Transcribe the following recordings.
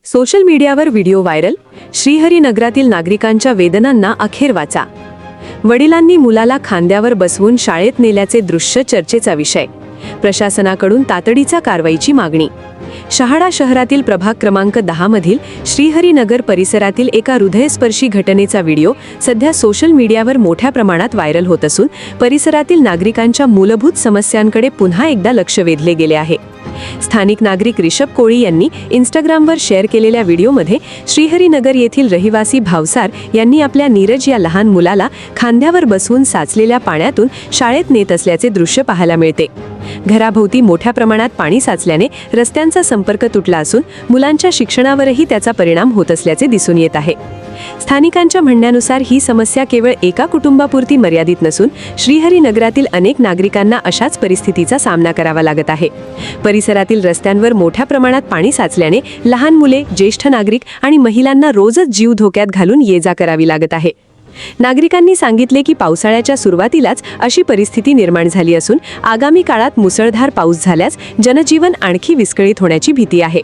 Social मीडियावर video viral. श्रीहरीनगरातील नागरिकांच्या वेदनांना अखेर वाचा. वडिलांनी मुलाला खांद्यावर बसवून शाळेत नेल्याचे दृश्य चर्चेचा विषय. प्रशासनाकडून तातडीच्या कारवाईची मागणी. शहाडा शहरातील प्रभाग क्रमांक 10 मधील श्रीहरीनगर परिसरातील एका हृदयस्पर्शी घटनेचा व्हिडिओ सध्या सोशल मीडियावर मोठ्या प्रमाणात व्हायरल होत असून परिसरातील नागरिकांच्या मूलभूत समस्यांकडे पुन्हा एकदा लक्ष वेधले गेले आहे. स्थानिक नागरिक रिषभ कोळी यांनी इंस्टाग्रामवर शेअर केलेल्या व्हिडिओमध्ये श्रीहरीनगर येथील रहिवासी भावसार यांनी आपल्या नीरज या लहान मुलाला खांद्यावर बसवून साचलेल्या पाण्यातून शाळेत नेत असल्याचे दृश्य पाहायला मिळते. घराभोवती मोठ्या प्रमाणात पाणी साचल्याने रस्त्यांचा संपर्क तुटला असून मुलांच्या शिक्षणावरही त्याचा परिणाम होत असल्याचे दिसून येत आहे. स्थानिकांच्या म्हणण्यानुसार ही समस्या केवळ एका कुटुंबापुरती मर्यादित नसून श्रीहरीनगरातील अनेक नागरिकांना अशाच परिस्थितीचा सामना करावा लागत आहे. परिसरातील रस्त्यांवर मोठ्या प्रमाणात पाणी साचल्याने लहान मुले, ज्येष्ठ नागरिक आणि महिलांना रोजच जीव धोक्यात घालून ये-जा करावी लागत आहे. नागरिकांनी सांगितले की पावसाळ्याच्या सुरुवातीलाच अशी परिस्थिती निर्माण झाली असून आगामी काळात मुसळधार पाऊस झाल्यास जनजीवन आणखी विस्कळीत होण्याची भीती आहे.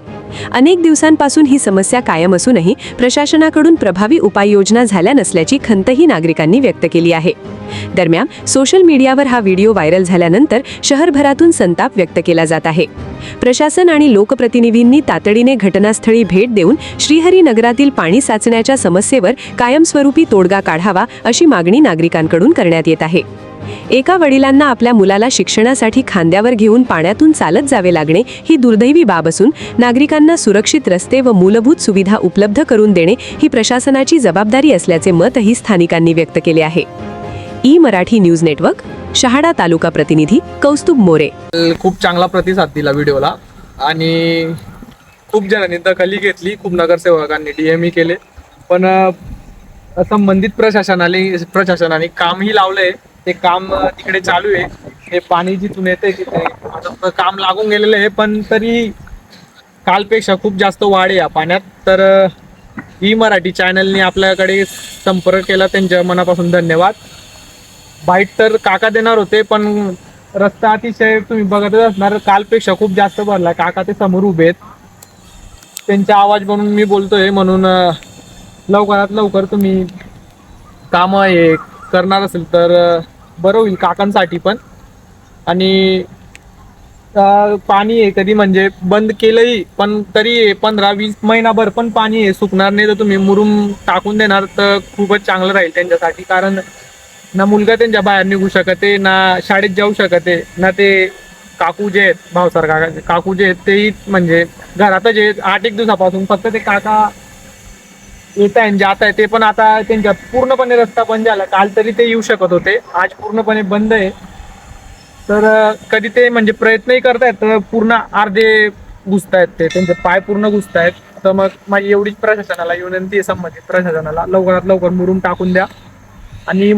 अनेक दिवसांपासून ही समस्या कायम असूनही प्रशासनाकडून प्रभावी उपाययोजना झाल्या नसल्याची खंतही नागरिकांनी व्यक्त केली आहे. दरम्यान सोशल मीडियावर हा व्हिडिओ व्हायरल झाल्यानंतर शहरभरातून संताप व्यक्त केला जात आहे. प्रशासन आणि लोकप्रतिनिधींनी तातडीने घटनास्थळी भेट देऊन श्रीहरीनगरातील पाणी साचण्याच्या समस्येवर कायमस्वरूपी तोडगा काढावा अशी मागणी नागरिकांकडून करण्यात येत आहे. एका वडिलांना आपल्या मुलाला शिक्षणासाठी खांद्यावर घेऊन पाण्यातून चालत जावे लागणे ही दुर्दैवी बाब असून नागरिकांना सुरक्षित रस्ते व मूलभूत सुविधा उपलब्ध करून देणे ही प्रशासनाची जबाबदारी असल्याचे मतही स्थानिकांनी व्यक्त केले आहे. ई-मराठी न्यूज नेटवर्क, शहाडा तालुका प्रतिनिधी कौस्तुभ मोरे. खूप चांगला प्रतिसाद दिला व्हिडिओला आणि खूप जणांनी दखल घेतली. खूप नगरसेवकांनी डीएमई केले, पण संबंधित प्रशासनाने कामही लावलंय. ते काम तिकडे चालू आहे. हे पाणी जिथून येते तिथे आता काम लागून गेलेलं आहे, पण तरी कालपेक्षा खूप जास्त वाढ आहे या पाण्यात. तर ई-मराठी चॅनलने आपल्याकडे संपर्क केला, त्यांच्या मनापासून धन्यवाद. बाईट तर काका देणार होते, पण रस्ता अतिशय तुम्ही बघतच असणार, कालपेक्षा खूप जास्त भरला. काका ते समोर उभे आहेत, त्यांचा आवाज बनून मी बोलतोय. म्हणून लवकरात लवकर तुम्ही काम हे करणार असेल तर बरं होईल काकांसाठी पण. आणि पाणी आहे कधी म्हणजे बंद केलंही, पण तरी 15-20 महिनाभर पण पाणी आहे सुकणार नाही. तर तुम्ही मुरुम टाकून देणार तर खूपच चांगलं राहील त्यांच्यासाठी. कारण ना मुलगा त्यांच्या बाहेर निघू शकते, ना शाळेत जाऊ शकते, ना ते काकू जे आहेत भावसार काकू जे आहेत तेही म्हणजे घरातच आहेत. 8-1 दिवसापासून फक्त ते काका येत आहे जात आहे. ते पण आता त्यांच्या पूर्णपणे रस्ता बंद झाला. काल तरी ते येऊ शकत होते, आज पूर्णपणे बंद आहे. तर कधी ते म्हणजे प्रयत्नही करतायत तर पूर्ण अर्धे घुसतायत, ते त्यांचे पाय पूर्ण घुसतायत. तर मग माझी एवढीच प्रशासनाला विनंती आहे, संबंधित प्रशासनाला लवकरात लवकर मुरुम टाकून द्या. आणि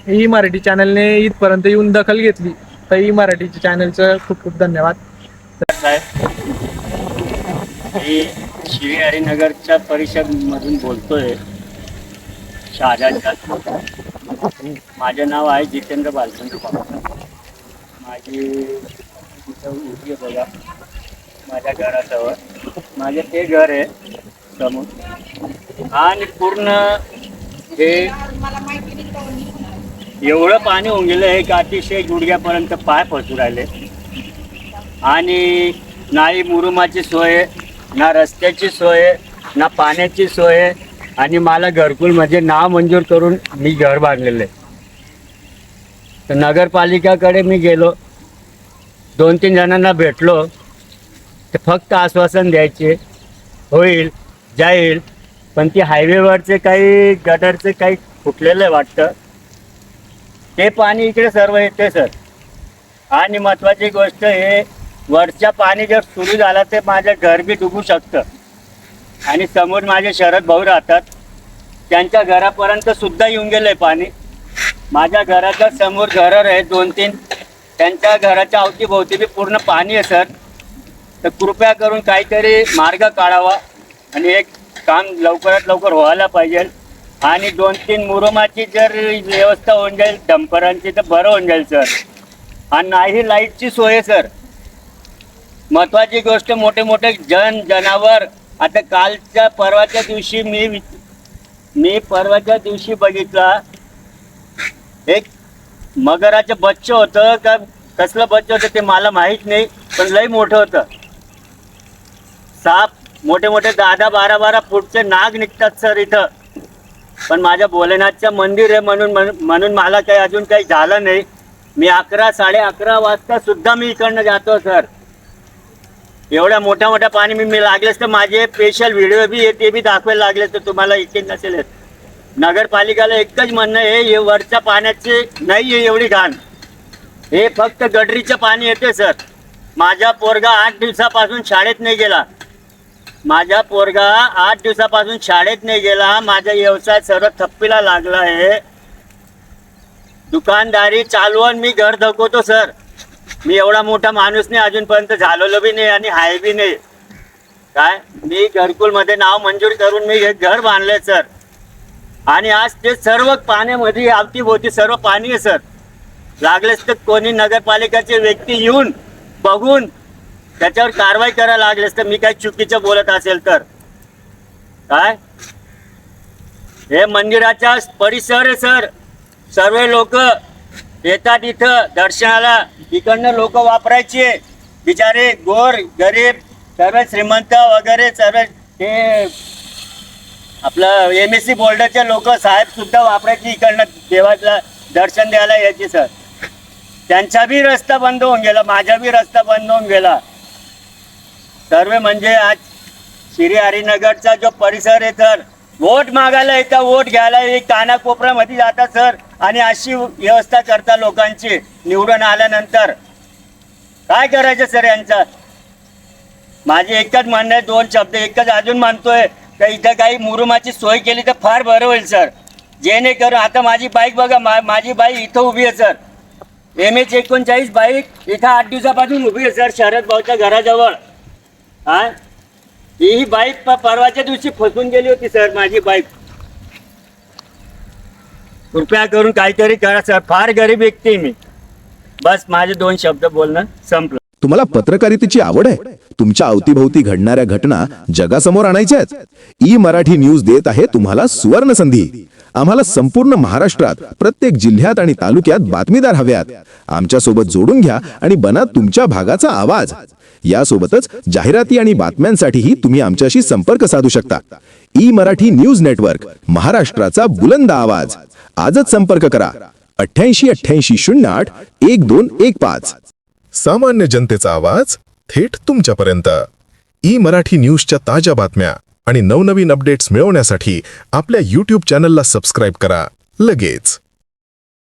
ई-मराठी चॅनलने इथपर्यंत येऊन दखल घेतली, तर ई-मराठी चॅनलचं खूप खूप धन्यवाद. मी श्रीहरीनगरच्या परिसरामधून बोलतोय, शहाजाच्या. माझे नाव आहे जितेंद्र बालचंद्र पाटील. माझी तिथं उभी बघा माझ्या घराजवळ, माझे ते घर आहे समोर. आणि पूर्ण हे एवढं पाणी होऊन गेलं आहे की अतिशय गुडघ्यापर्यंत पाय फसू राहिले. आणि नाही मुरुमाची सोय, ना रस्त्याची सोय, ना पाण्याची सोय. आणि मला घरकुलमध्ये नाव मंजूर करून मी घर बांधलेलं आहे. तर नगरपालिकाकडे मी गेलो, 2-3 जणांना भेटलो, ते फक्त आश्वासन द्यायचे होईल जाईल. पण ती हायवेवरचे काही गटरचे काही फुटलेलं वाटतं, ते पाणी इकडे सर्व येते सर. आणि महत्त्वाची गोष्ट हे वरच्या पाणी जर सुरू झालं तर माझं घर बी डुबू शकतं. आणि समोर माझे शरद भाऊ राहतात, त्यांच्या घरापर्यंत सुद्धा येऊन गेलं आहे पाणी. माझ्या घराच्या समोर घरं आहे 2-3, त्यांच्या घराच्या अवतीभोवती बी पूर्ण पाणी आहे सर. तर कृपया करून काहीतरी मार्ग काढावा आणि एक काम लवकरात लवकर व्हायला पाहिजे आणि 2-3 मुरुमाची जर व्यवस्था होऊन जाईल डंपरांची तर बरं होऊन जाईल सर. आणि नाही लाईटची सोय सर. महत्वाची गोष्ट मोठे मोठे जनावर आता कालच्या परवाच्या दिवशी मी परवाच्या दिवशी बघितला एक मगराचं बच्चं होतं का कसलं बच्चं होतं ते मला माहीत नाही पण लई मोठं होतं. साप मोठे मोठे 10-12 फूटचे नाग निघतात सर इथं. पण माझ्या भोलेनाथचं मंदिर आहे म्हणून मला काही अजून काही झालं नाही. मी 11-11:30 वाजता सुद्धा मी इकडनं जातो सर. एवढ्या मोठ्या पाणी मी लागलेच तर माझे स्पेशल व्हिडिओ बी ते बी दाखवायला लागले तर तुम्हाला इथे नसेल. नगरपालिकेला एकच म्हणणं आहे हे वरच्या पाण्याची नाही आहे एवढी घाण. हे फक्त गटरीचं पाणी येते सर. माझा पोरगा 8 दिवसापासून शाळेत नाही गेला. माझा व्यवसाय सर्व थप्पीला लागला आहे. दुकानदारी चालवून मी घर धकवतो सर. मी एवढा मोठा माणूस नाही अजूनपर्यंत झालेलो बी नाही आणि आहे बी नाही. काय मी घरकुलमध्ये नाव मंजूर करून मी हे घर बांधले सर. आणि आज ते सर्व पाण्यामध्ये अवतीभोवती सर्व पाणी आहे सर. लागलेच तर कोणी नगरपालिकेचे व्यक्ती येऊन बघून त्याच्यावर कारवाई करायला लागलेस तर मी काही चुकीचं बोलत असेल तर. काय हे मंदिराचा परिसर आहे सर. सर्व लोक येतात इथं दर्शनाला. इकडनं लोक वापरायचे बिचारे गोर गरीब सर्व श्रीमंत वगैरे सर्व ते आपलं MSC बोर्डाचे लोक साहेब सुद्धा वापरायचे इकडनं देवाला दर्शन द्यायला यायचे सर. त्यांचा बी रस्ता बंद होऊन गेला. माझा बी रस्ता बंद होऊन गेला. सर्व म्हणजे आज श्री हरिनगरचा जो परिसर आहे सर वोट मागायला येतात वोट घ्यायला एक कानाकोपऱ्यामध्ये जातात सर आणि अशी व्यवस्था करता लोकांची निवडून आल्यानंतर. काय करायचं सर यांचं. माझे एकच म्हणणं आहे 2 शब्द एकच अजून मानतोय का इथं काही मुरुमाची सोय केली तर फार बरं होईल सर. जेणेकरून आता माझी बाईक बघा माझी बाईक इथं उभी आहे सर. MH-39 बाईक इथं 8 दिवसापासून उभी आहे सर शरद भाऊच्या घराजवळ. हा ही बाईक परवाच्या दिवशी फसून गेली होती सर माझी बाईक. कृपया करून काहीतरी करा सर. फार गरीब व्यक्ती मी. बस माझे 2 शब्द बोलणं संपलं. तुम्हाला पत्रकारितेची आवड आहे? तुमच्या अवतीभोवती घडणाऱ्या घटना जगासमोर आणायच्या आहेत? ई मराठी न्यूज देत आहे तुम्हाला सुवर्ण संधी. आम्हाला संपूर्ण महाराष्ट्रात प्रत्येक जिल्ह्यात आणि तालुक्यात बातमीदार हव्यात. आमच्या सोबत जोडून घ्या आणि बना तुमच्या भागाचा आवाज. यासोबतच जाहिराती आणि बातम्यांसाठीही तुम्ही आमच्याशी संपर्क साधू शकता. ई मराठी न्यूज नेटवर्क, महाराष्ट्राचा बुलंद आवाज. आजच संपर्क करा 88-88-08-1215. सामान्य जनतेचा आवाज थेट तुमच्यापर्यंत. ई मराठी न्यूजच्या ताज्या बातम्या आणि नवनवीन अपडेट्स मिळवण्यासाठी आपल्या YouTube चॅनलला सबस्क्राईब करा लगेच.